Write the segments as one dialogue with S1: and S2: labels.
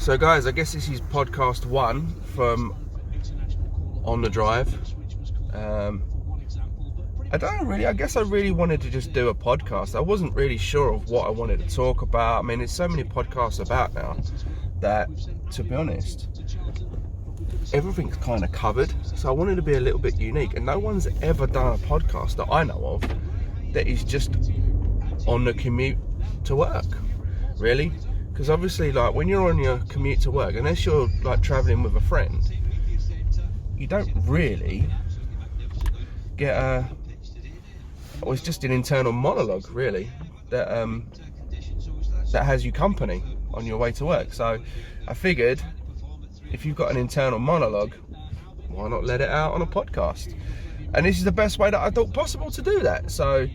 S1: So guys, I guess this is podcast 1 from On the Drive. I guess I really wanted to just do a podcast. I wasn't really sure of what I wanted to talk about. I mean, there's so many podcasts about now that, to be honest, everything's kind of covered. So I wanted to be a little bit unique, and no one's ever done a podcast that I know of that is just on the commute to work, really. Because obviously, like, when you're on your commute to work, unless you're like traveling with a friend, you don't really get it's just an internal monologue, really, that has you company on your way to work. So I figured, if you've got an internal monologue, why not let it out on a podcast? And this is the best way that I thought possible to do that. So,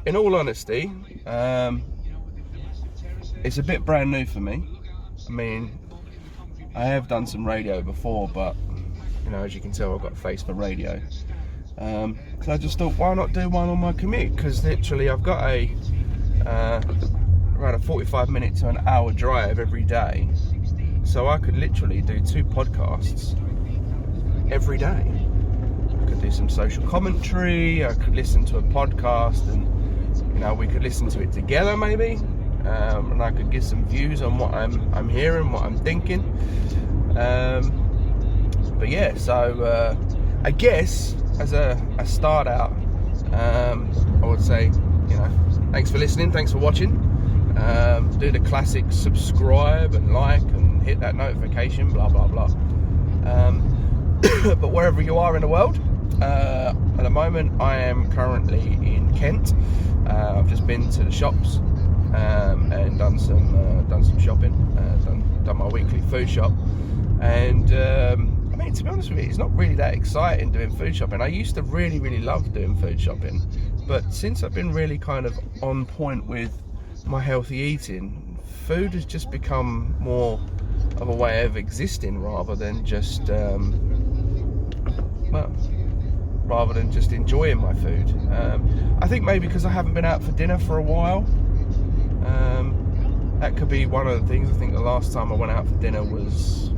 S1: in all honesty, it's a bit brand new for me. I mean, I have done some radio before, but, you know, as you can tell, I've got a face for radio. So I just thought, why not do one on my commute? Because literally I've got around a 45-minute to an hour drive every day. So I could literally do 2 podcasts every day. I could do some social commentary, I could listen to a podcast, and, you know, we could listen to it together maybe. And I could give some views on what I'm hearing, what I'm thinking. But yeah, so I guess as a start out, I would say, you know, thanks for listening, thanks for watching. Do the classic subscribe and like and hit that notification, blah blah blah. But wherever you are in the world, at the moment I am currently in Kent. I've just been to the shops and done some shopping, done my weekly food shop, and I mean, to be honest with you, it's not really that exciting doing food shopping. I used to really love doing food shopping, but since I've been really kind of on point with my healthy eating, food has just become more of a way of existing rather than just enjoying my food. I think maybe because I haven't been out for dinner for a while. That could be one of the things. I think the last time I went out for dinner was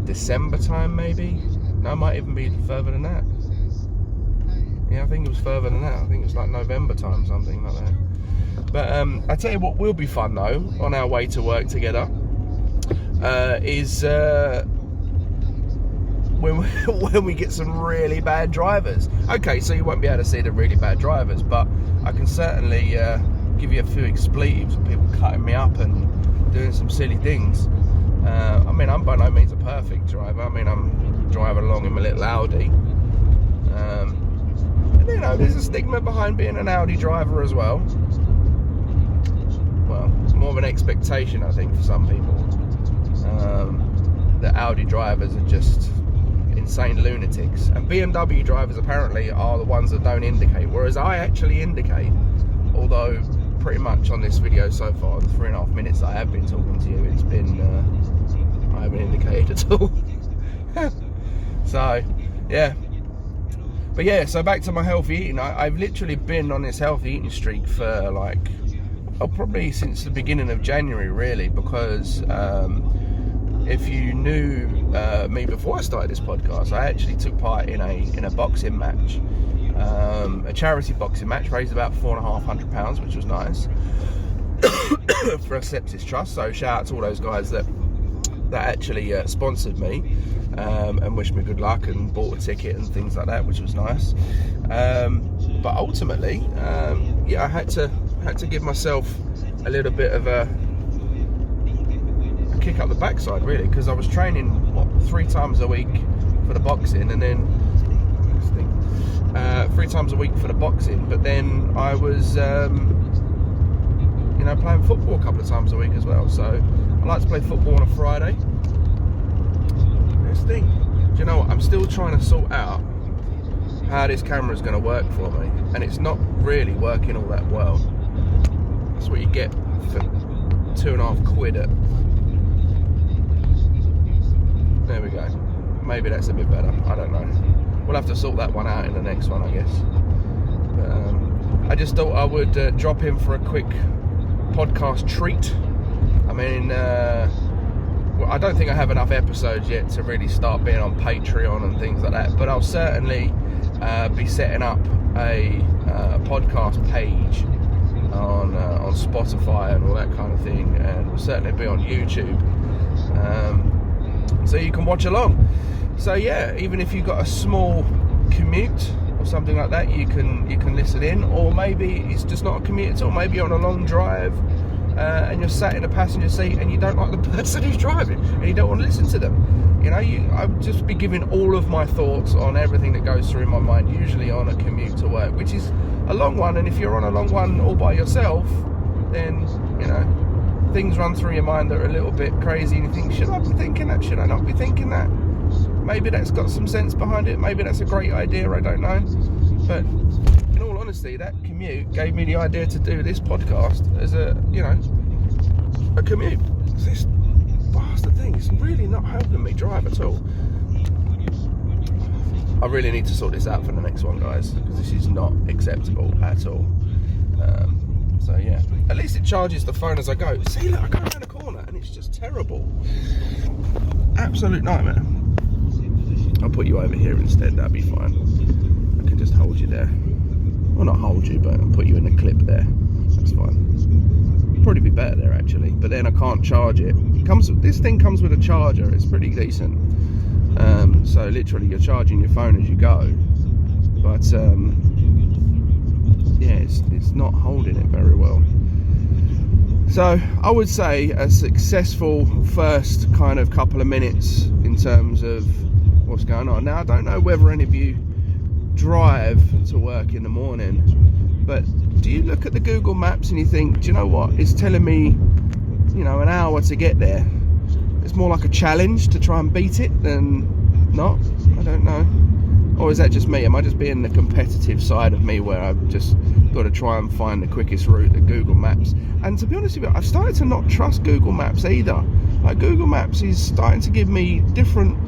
S1: December time, maybe. No, it might even be further than that. Yeah, I think it was further than that. I think it was like November time, something like that. But I tell you what will be fun though, on our way to work together, is when we get some really bad drivers. Okay, so you won't be able to see the really bad drivers, but I can certainly give you a few expletives of people cutting me up and doing some silly things. I mean, I'm by no means a perfect driver. I mean, I'm driving along in my little Audi. And, you know, there's a stigma behind being an Audi driver as well. Well, it's more of an expectation, I think, for some people. That Audi drivers are just insane lunatics. And BMW drivers apparently are the ones that don't indicate, whereas I actually indicate. Although, pretty much on this video so far, the 3.5 minutes I have been talking to you, it's been, I haven't indicated at all. So, yeah. But yeah, so back to my healthy eating. I've literally been on this healthy eating streak for like, probably since the beginning of January, really, because if you knew me before I started this podcast, I actually took part in a boxing match. A charity boxing match, raised about £450, which was nice, for a sepsis trust. So shout out to all those guys that actually sponsored me and wished me good luck and bought a ticket and things like that, which was nice. But ultimately, yeah, I had to give myself a little bit of a kick up the backside, really, because I was training 3 times a week for the boxing, and then 3 times a week for the boxing, but then I was you know, playing football a couple of times a week as well. So I like to play football on a Friday. This thing, do you know what, I'm still trying to sort out how this camera is going to work for me, and it's not really working all that well. That's what you get for £2.50 at, there we go. Maybe that's a bit better, I don't know. We'll have to sort that one out in the next one, I guess. But, I just thought I would drop in for a quick podcast treat. I mean, well, I don't think I have enough episodes yet to really start being on Patreon and things like that, but I'll certainly be setting up a podcast page on Spotify and all that kind of thing, and we'll certainly be on YouTube, so you can watch along. So yeah, even if you've got a small commute or something like that, you can listen in. Or maybe it's just not a commute at all, maybe you're on a long drive and you're sat in a passenger seat and you don't like the person who's driving and you don't want to listen to them. You know, I would just be giving all of my thoughts on everything that goes through my mind, usually on a commute to work, which is a long one. And if you're on a long one all by yourself, then, you know, things run through your mind that are a little bit crazy, and you think, should I be thinking that? Should I not be thinking that? Maybe that's got some sense behind it. Maybe that's a great idea, I don't know. But in all honesty, that commute gave me the idea to do this podcast as a commute. This bastard thing is really not helping me drive at all. I really need to sort this out for the next one, guys, because this is not acceptable at all. So yeah, at least it charges the phone as I go. See, look, I go around the corner and it's just terrible. Absolute nightmare. I'll put you over here instead, that'll be fine. I can just hold you there. Well, not hold you, but I'll put you in a clip there. That's fine. Probably be better there, actually, but then I can't charge it. This thing comes with a charger. It's pretty decent. So literally you're charging your phone as you go, but yeah, it's not holding it very well. So I would say a successful first kind of couple of minutes in terms of what's going on. Now, I don't know whether any of you drive to work in the morning, but do you look at the Google Maps and you think, do you know what, it's telling me, you know, an hour to get there? It's more like a challenge to try and beat it than not. I don't know. Or is that just me? Am I just being the competitive side of me where I've just got to try and find the quickest route at Google Maps? And to be honest with you, I've started to not trust Google Maps either. Like, Google Maps is starting to give me different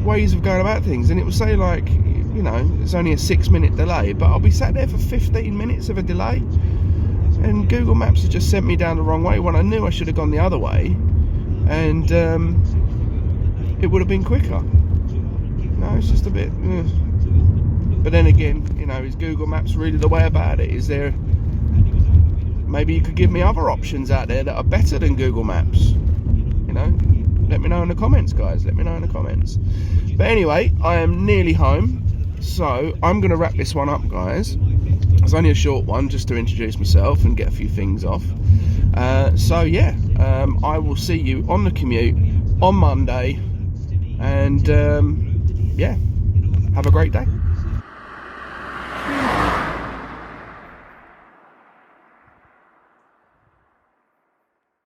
S1: ways of going about things, and it will say, like, you know, it's only a 6-minute delay, but I'll be sat there for 15 minutes of a delay, and Google Maps has just sent me down the wrong way when I knew I should have gone the other way, and it would have been quicker. No, it's just a bit but then again, you know, is Google Maps really the way about it? Is there, maybe you could give me other options out there that are better than Google Maps? You know, let me know in the comments, guys. Let me know in the comments. But anyway, I am nearly home, so I'm going to wrap this one up, guys. It's only a short one, just to introduce myself and get a few things off. So yeah, I will see you on the commute on Monday, and yeah, have a great day.